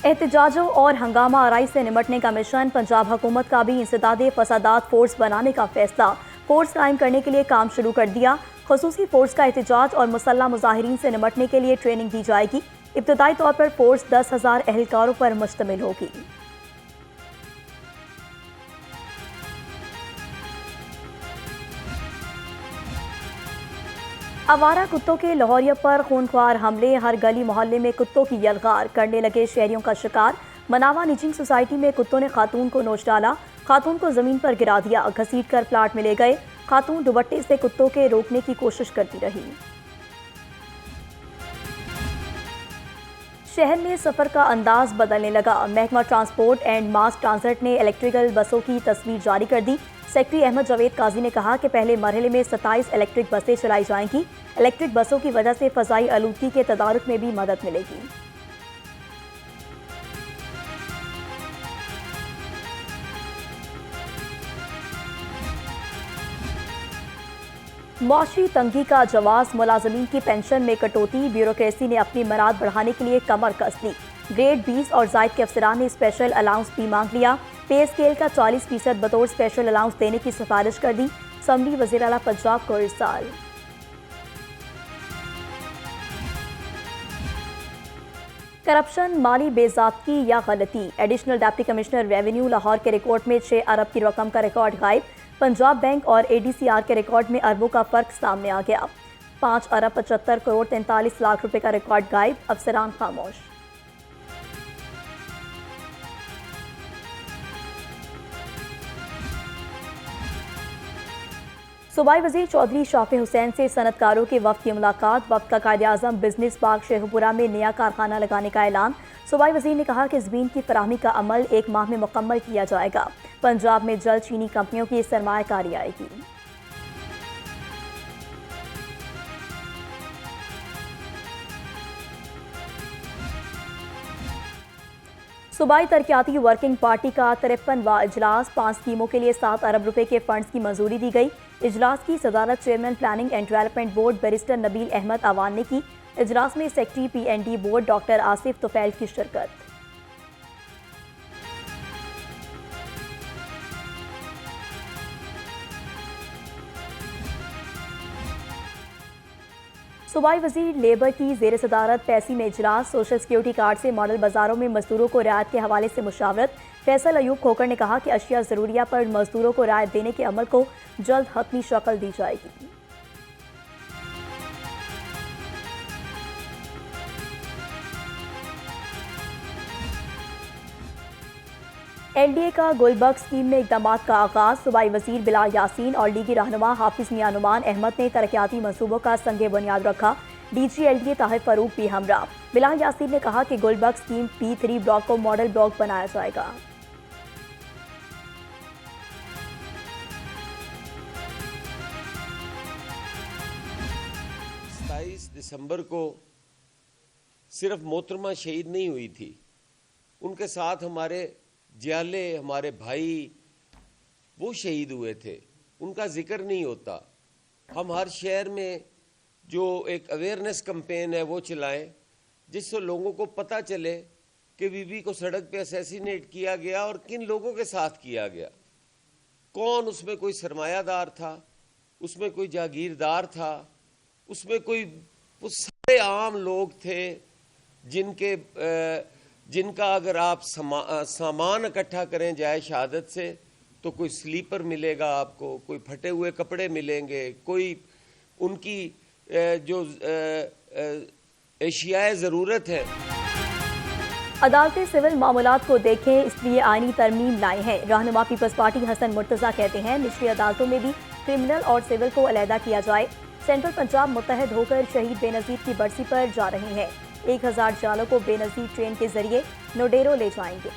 एहतजाजों और हंगामा आराई से निपटने का मिशन, पंजाब हुकूमत का भी इंसदादे फसादात फोर्स बनाने का फैसला। फोर्स कायम करने के लिए काम शुरू कर दिया। खसूसी फोर्स का एहतजाज और मुसल्ला मुजाहिरीन से निपटने के लिए ट्रेनिंग दी जाएगी। इब्तदाई तौर पर फोर्स 10,000 एहलकारों पर मुश्तमिल होगी। आवारा कुत्तों के लाहौरिया पर खूनख्वार हमले, हर गली मोहल्ले में कुत्तों की यलगार, करने लगे शहरियों का शिकार। मनावा निजिंग सोसाइटी में कुत्तों ने खातून को नोच डाला, खातून को जमीन पर गिरा दिया, घसीट कर प्लाट में ले गए। खातून दुपट्टे से कुत्तों के रोकने की कोशिश करती रही। शहर में सफर का अंदाज बदलने लगा। महकमा ट्रांसपोर्ट एंड मास ट्रांजिट ने इलेक्ट्रिकल बसों की तस्वीर जारी कर दी। सेक्रेटरी अहमद जावेद काजी ने कहा कि पहले मरहले में 27 इलेक्ट्रिक बसें चलाई जाएंगी। इलेक्ट्रिक बसों की वजह से फजाई आलूदगी के तदारुक में भी मदद मिलेगी। मौशी तंगी का जवाब, मुलाजमीन की पेंशन में कटौती, ब्यूरोक्रेसी ने अपनी मराद बढ़ाने के लिए कमर कस ली। ग्रेड 20 और जायद के अफसरान ने स्पेशल अलाउंस भी मांग लिया। पे स्केल का 40% बतौर स्पेशल अलाउंस देने की सिफारिश कर दी। असम्बली वज़ीर आला पंजाब को इरसाल। करप्शन, माली बेज़ाब्ती या गलती, additional deputy commissioner revenue Lahore के रिकॉर्ड में 6 अरब की रकम का रिकॉर्ड गायब। पंजाब बैंक और ADCR के रिकॉर्ड में अरबों का फर्क सामने आ गया। 5 अरब 75 करोड़ 43 लाख रुपए का रिकॉर्ड गायब, अफसरान खामोश। सूबाई वजीर चौधरी शाफी हुसैन से सनतकारों के वफ्द की मुलाकात। वफ्द का कायद-ए-आज़म बिजनेस पार्क शेखुपुरा में नया कारखाना लगाने का ऐलान। सूबाई वजीर ने कहा कि ज़मीन की फराहमी का अमल 1 माह में मुकम्मल किया जाएगा। पंजाब में जल्द चीनी कंपनियों की सरमायाकारी आएगी। सूबाई तरक्याती वर्किंग पार्टी का 53वां इजलास, 5 स्कीमों के लिए 7 अरब रुपए के फंड्स की मंजूरी दी गई। इजलास की सदारत chairman planning and development board barrister Nabeel Ahmed Awan ने की। इजलास में secretary PND board doctor Asif Tufail की शिरकत। सूबाई वजीर लेबर की जेर सदारत पैसी में इजलास। सोशल सिक्योरिटी कार्ड से मॉडल बाजारों में मजदूरों को रियायत के हवाले से मुशावरत। फैसल अयूब खोकर ने कहा कि अशिया जरूरिया पर मजदूरों को रियायत देने के अमल को जल्द हतमी शक्ल दी जाएगी। LDA का गुलबर्ग स्कीम में इकदाम का आगाज। सूबाई वजीर बिलाल यासीन और लीगी रहनुमा हाफिज मियां नुमान अहमद ने तरक्याती मनसूबों का संगे बुनियाद रखा। DG LDA ताहिर फरूक भी हमरा। बिलाल यासीन ने कहा कि गुलबर्ग स्कीम P3 ब्लॉक को मॉडल ब्लॉक बनाया जाएगा। 27 दिसंबर को सिर्फ मोहतरमा शहीद नहीं हुई थी, उनके साथ हमारे जियाले, हमारे भाई वो शहीद हुए थे, उनका जिक्र नहीं होता। हम हर शहर में जो एक अवेयरनेस कैंपेन है वो चलाएं, जिससे लोगों को पता चले कि बीबी को सड़क पे असैसिनेट किया गया और किन लोगों के साथ किया गया, कौन उसमें कोई सरमायादार था, उसमें कोई जागीरदार था, उसमें कोई वो सारे आम लोग थे जिनका अगर आप सामान इकट्ठा करें जाए शहादत से तो कोई स्लीपर मिलेगा आपको, कोई फटे हुए कपड़े मिलेंगे, कोई उनकी जो एशियाए ज़रूरत है। अदालतें सिविल मामलात को देखें, इसलिए आईनी तरमीम लाई है। रहनुमा पीपल्स पार्टी हसन मुर्तज़ा कहते हैं निचली अदालतों में भी क्रिमिनल और सिविल को अलहदा किया जाए। सेंट्रल पंजाब मुत्तहद होकर शहीद बेनज़ीर की बरसी पर जा रहे हैं। 1000 जालों को बेनज़ीर ट्रेन के जरिए नोडेरो ले जाएंगे।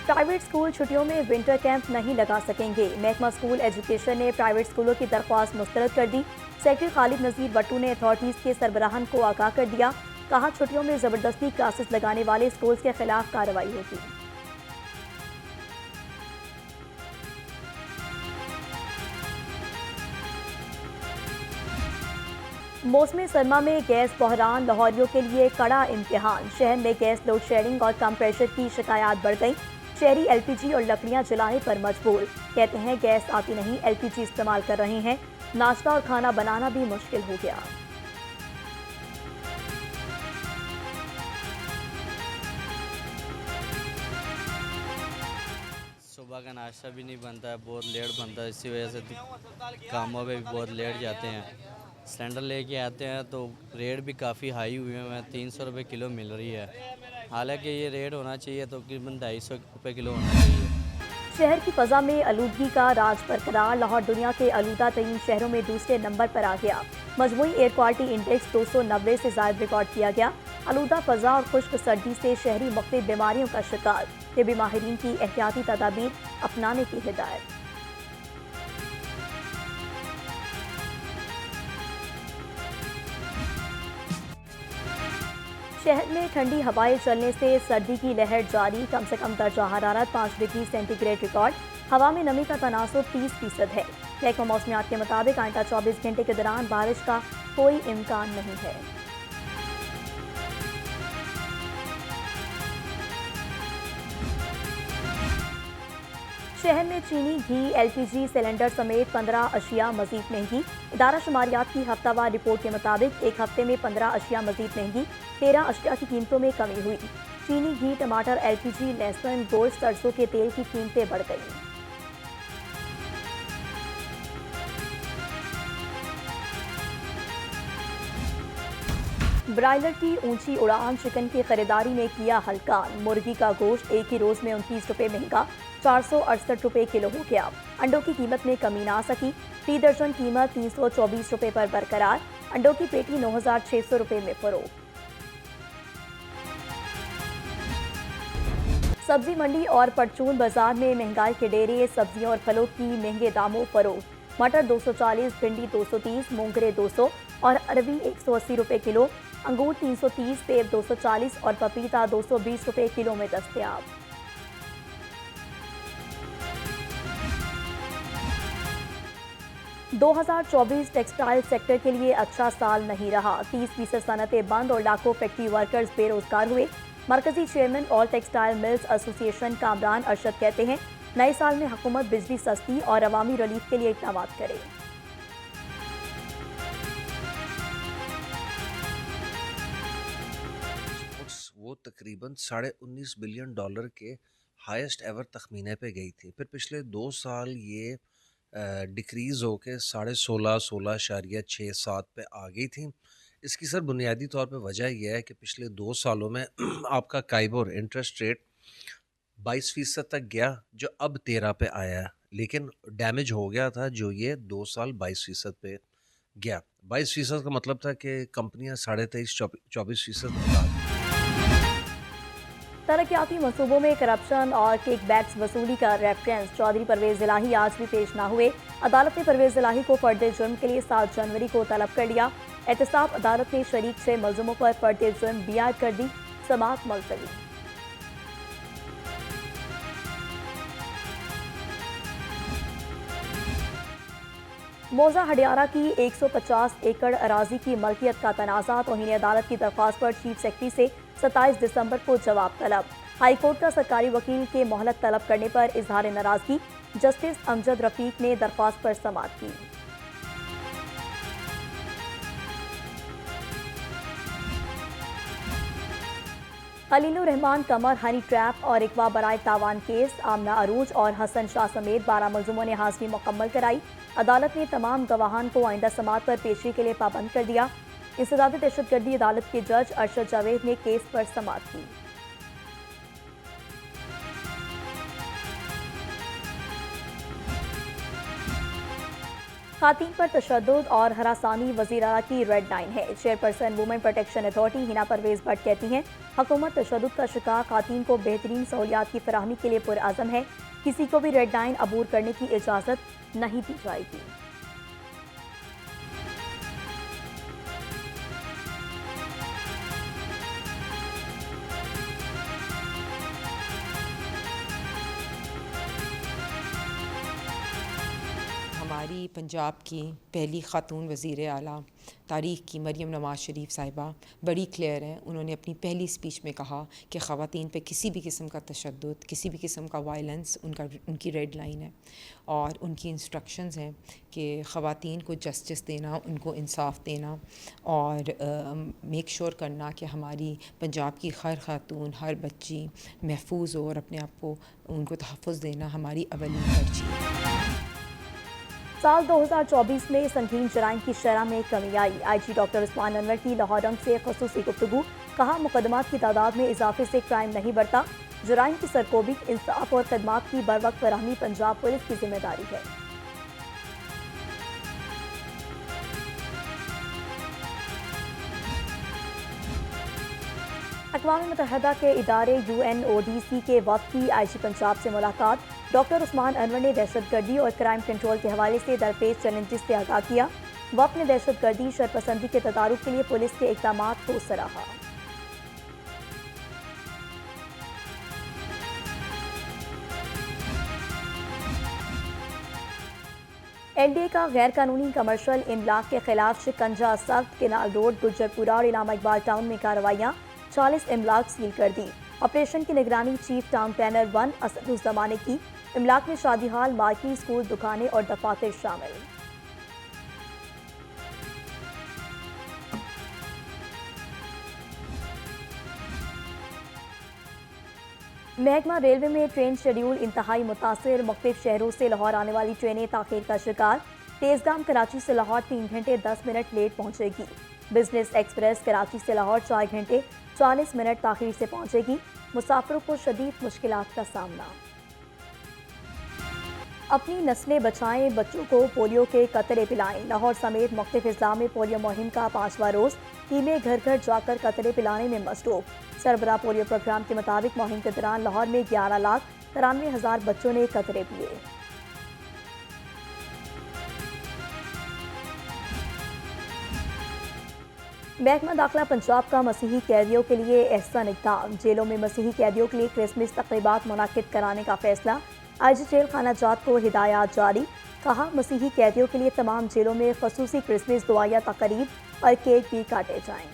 प्राइवेट स्कूल छुट्टियों में विंटर कैंप नहीं लगा सकेंगे। महकमा स्कूल एजुकेशन ने प्राइवेट स्कूलों की दरख्वास्त मुस्तरद कर दी। सेक्रेटरी खालिद नज़ीर बट्टू ने अथॉरिटीज़ के सरबराहान को आगाह कर दिया। कहा छुट्टियों में ज़बरदस्ती क्लासेस लगाने वाले स्कूल्स के खिलाफ कार्रवाई होगी। मौसम सरमा में गैस बहरान लाहौरियों के लिए कड़ा इम्तिहान। शहर में गैस लोड शेडिंग और कम प्रेशर की शिकायत बढ़ गई। शहरी एलपीजी और लकड़ियां जलाने पर मजबूर। कहते हैं गैस आती नहीं, एलपीजी इस्तेमाल कर रहे हैं। नाश्ता और खाना बनाना भी मुश्किल हो गया। सुबह का नाश्ता भी नहीं बनता है, बहुत लेट बनता है। इसी वजह से कामों पे भी बहुत लेट जाते हैं। सिलेंडर लेके आते हैं तो रेट भी काफ़ी हाई हुए हैं, 300 रुपये किलो मिल रही है। हालांकि ये रेट होना चाहिए तो तकरीबन 250 रुपये किलो होना चाहिए। शहर की फजा में आलूदगी का राज बरकरार। लाहौर दुनिया के आलूदा तरीन शहरों में दूसरे नंबर पर आ गया। मजमूई एयर क्वालिटी इंडेक्स 290 से जायद रिकॉर्ड किया गया। आलूदा फजा और खुश्क सर्दी से शहरी मुख्तलिफ बीमारियों का शिकार। तिब्बी माहिरीन की एहतियाती तदाबीर अपनाने की हिदायत। शहर में ठंडी हवाएं चलने से सर्दी की लहर जारी। कम से कम दर्जा हरारत 5 डिग्री सेंटीग्रेड रिकॉर्ड। हवा में नमी का तनासुब 30% है। महकमा मौसमियात के मुताबिक आइंदा 24 घंटे के दौरान बारिश का कोई इम्कान नहीं है। शहर में चीनी, घी, एलपीजी सिलेंडर समेत 15 अशिया मजीद महंगी। इदारा शुमारियात की हफ्तावार रिपोर्ट के मुताबिक एक हफ्ते में 15 अशिया मजीद महंगी। 13 अशिया की कीमतों में कमी हुई। चीनी, घी, टमाटर, एलपीजी, लहसुन, गोश्त, सरसों के तेल की कीमतें बढ़ गई। ब्रायलर की ऊंची उड़ान चिकन की खरीदारी ने किया हल्कान। मुर्गी का गोश्त एक ही रोज में 29 रुपये महंगा, 468 रुपये किलो हो गया। अंडों की कीमत में कमी ना सकी। फी दर्जन कीमत 324 रुपये पर बरकरार। अंडों की पेटी 9,600 रुपये में फरोख्त। सब्जी मंडी और परचून बाजार में महंगाई के डेरे। सब्जियों और फलों की महंगे दामों फरोख्त। मटर 240, भिंडी 230, मोंगरे 200 और अरबी 180 रुपये किलो। अंगूर 330, सेब 240 और पपीता 220 रुपये किलो में दस्तयाब। – 2024 टेक्सटाइल सेक्टर के लिए अच्छा साल नहीं रहा। 30% सनतें बंद और लाखों फैक्ट्री वर्कर्स बेरोजगार हुए। मरकजी chairman all textile mills association Kamran Arshad कहते हैं नए साल में हुकूमत बिजली सस्ती और अवामी रिलीफ के लिए इक़दाम करे। वो तकरीबन $19.5 बिलियन के हाईएस्ट एवर तखमीने पे गई थी। फिर पिछले 2 साल ये डिक्रीज़ होके 16.67 पे आ गई थी। इसकी सर बुनियादी तौर पे वजह यह है कि पिछले 2 सालों में आपका काइबोर इंटरेस्ट रेट 22% तक गया, जो अब 13 पे आया है, लेकिन डैमेज हो गया था जो ये 2 साल 22% पे गया। 22% का मतलब था कि कंपनियां 23-24% तरक्याती मंसूबों में करप्शन और किकबैक्स वसूली का रेफरेंस। चौधरी परवेज इलाही आज भी पेश ना हुए। अदालत ने परवेज इलाही को फर्द जुर्म के लिए 7 जनवरी को तलब कर लिया। एहतसाब अदालत ने शरीक 6 मुलजमों पर फर्द जुर्म बियाद कर दी। समाअत मुलतवी। मौजा हडियारा की 150 एकड़ अराजी की मलकियत का तनाज़ा। तौहीन अदालत की दरख्वास्त पर चीफ सेक्रेटरी से 27 दिसंबर को जवाब तलब। हाईकोर्ट का सरकारी वकील के मोहलत तलब करने पर इजहार नाराजगी। जस्टिस अमजद रफीक ने दरख्वास्त पर समाअत की। खलीलुर रहमान कमर हनी ट्रैप और इकवा बराए तावान केस। आमना अरूज और हसन शाह समेत 12 मुलजमों ने हाजिरी मुकम्मल कराई। अदालत ने तमाम गवाहान को आइंदा समाअत पर पेशी के लिए पाबंद कर दिया। इंसदाद दहशतगर्दी अदालत के जज अरशद जावेद ने केस पर समाअत की। खातीन पर तशद्दुद और हरासानी वज़ीर आला की रेड लाइन है। Chairperson women protection authority Hina Parvez Bhatt कहती हैं हुकूमत तशद्दुद का शिकार खातीन को बेहतरीन सहूलियात की फराहमी के लिए पुरअज़म है। किसी को भी रेड लाइन अबूर करने की इजाज़त नहीं दी जाएगी। हमारी पंजाब की पहली ख़ातून वज़ीर आला तारीख़ की मरियम नवाज़ शरीफ साहिबा बड़ी क्लियर हैं। उन्होंने अपनी पहली स्पीच में कहा कि ख़वातीन पे किसी भी किस्म का तशद्दुद, किसी भी किस्म का वायलेंस उनकी रेड लाइन है और उनकी इंस्ट्रक्शंस हैं कि ख़वातीन को जस्टिस देना, उनको इंसाफ देना और मेक श्योर करना कि हमारी पंजाब की हर ख़ातून, हर बच्ची महफूज हो और अपने आप को उनको तहफ़्फ़ुज़ देना हमारी अवली तरजीह है। साल 2024 में संगीन जराइम की शरह में कमी आई। IG डॉक्टर उस्मान अनवर की लाहौर रंग से ख़ुसूसी गुफ्तगू। कहा, मुकदमात की तादाद में इजाफे से क्राइम नहीं बढ़ता। जराइम की सरकोबी, इंसाफ और खदमात की बर वक्त फराहमी पंजाब पुलिस की जिम्मेदारी है। अक़वाम मुत्तहिदा के इदारे UNODC के वफ़द की IG पंजाब से मुलाकात। डॉक्टर उस्मान अनवर ने दहशतगर्दी और क्राइम कंट्रोल के हवाले से दरपेश चैलेंजेस से आगाह किया। वफ़द ने दहशतगर्दी, शरपसंदी के तदारुक के लिए पुलिस के इक़दामात को सराहा। NDA का गैर कानूनी कमर्शल इमलाक के खिलाफ शिकंजा सख्त। केनाल रोड, गुजरपुरा और इलामा इकबाल टाउन में कार्रवाइयाँ। 40 इमलाक सील कर दी। ऑपरेशन की निगरानी चीफ टाउन प्लानर 1 असदुज़्ज़माने की। इमलाक में शादी हाल, मार्केट, स्कूल, दुकानें और दफातर शामिल। महकमा रेलवे में ट्रेन शेड्यूल इंतहाई मुतासिर। मुख्तलिफ शहरों से लाहौर आने वाली ट्रेनें ताख़ीर का शिकार। तेज़गाम कराची से लाहौर 3 घंटे 10 मिनट लेट पहुंचेगी। बिजनेस एक्सप्रेस कराची से लाहौर 4 घंटे 40 मिनट ताख़ीर से पहुंचेगी। मुसाफिरों को शदीद मुश्किलात का सामना। अपनी नस्लें बचाएं, बच्चों को पोलियो के कतरे पिलाएं। लाहौर समेत मुख्तलिफ अज़ला में पोलियो मुहिम का 5वां रोज़। टीमें घर घर जाकर कतरे पिलाने में मसरूफ़। सरबराह पोलियो प्रोग्राम के मुताबिक मुहिम के दौरान लाहौर में 11,93,000 बच्चों ने कतरे पिए। महकमा दाखिला पंजाब का मसीही कैदियों के लिए एहसन इक़दाम। जेलों में मसीही कैदियों के लिए क्रिसमस तक़रीबात मुनाकिद कराने का फैसला। IG जेल खाना जात को हिदायत जारी। कहा, मसीही कैदियों के लिए तमाम जेलों में ख़ुसूसी क्रिसमस दुआया तक़रीब और केक भी काटे जाएं।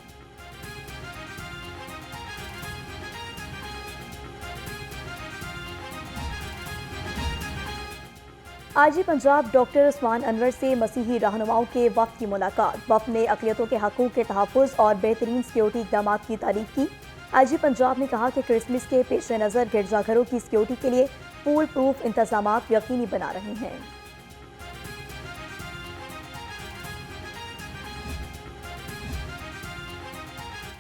IG पंजाब डॉक्टर उस्मान अनवर से मसीही रहनुमाओं के वफ़द की मुलाकात। वफ़द ने अक़लियतों के हक़ूक़ के तहफ़्फ़ुज़ और बेहतरीन सिक्योरिटी इक़दाम की तारीफ़ की। IG पंजाब ने कहा कि क्रिसमस के पेश नज़र गिरजाघरों की सिक्योरिटी के लिए फूल प्रूफ इंतज़ामात यकीनी बना रहे हैं।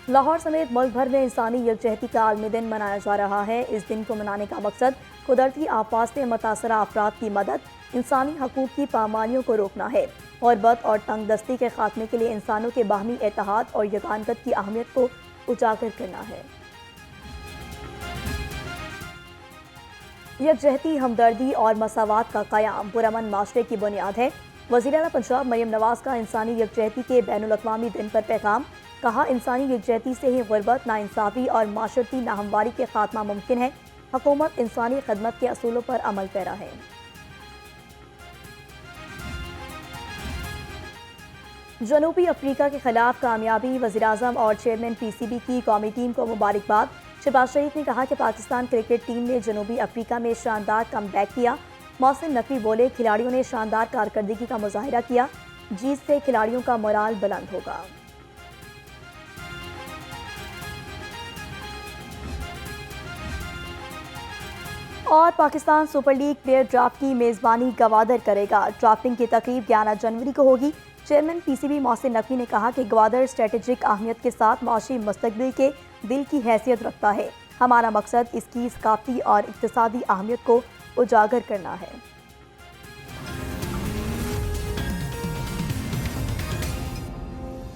लाहौर समेत मुल्क भर में इंसानी यकजहती का आलमी दिन मनाया जा रहा है। इस दिन को मनाने का मकसद कुदरती आफात से मुतासरा अफराद की मदद, इंसानी हकूक़ की पामालियों को रोकना है और बद और तंग दस्ती के खात्मे के लिए इंसानों के बाहमी एतहाद और यगानत की अहमियत को उजागर करना है। यकजहती, हमदर्दी और मसावात का क़याम पुरअमन माशरे की बुनियाद है। वज़ीर आला पंजाब मरियम नवाज़ का इंसानी यकजहती के बैनुल-अक़वामी दिन पर पैगाम। कहा, इंसानी यकजहती से ही गुरबत, नाइंसाफ़ी और माशरती नाहमवारी के खात्मा मुमकिन है। हुकूमत इंसानी खदमत के असूलों पर अमल पैरा है। जनूबी अफ्रीका के खिलाफ कामयाबी, वज़ीर-ए-आज़म और चेयरमैन PCB की कौमी टीम को मुबारकबाद। शहबाज शरीफ ने कहा कि पाकिस्तान क्रिकेट टीम ने जनूबी अफ्रीका में शानदार कमबैक किया। मोहसिन नकवी बोले, खिलाड़ियों ने शानदार कारकर्दगी का मुजाहिरा किया। जीत से खिलाड़ियों का मोराल बुलंद होगा। और Pakistan super league player draft की मेज़बानी गवादर करेगा। ड्राफ्टिंग की तकरीब 11 जनवरी को होगी। चेयरमैन PCB मोहसिन नकवी ने कहा कि गवादर स्ट्रेटेजिक अहमियत के साथ माशी मुस्तकबिल के दिल की हैसियत रखता है। हमारा मकसद इसकी सकाफती और इक्तिसादी अहमियत को उजागर करना है।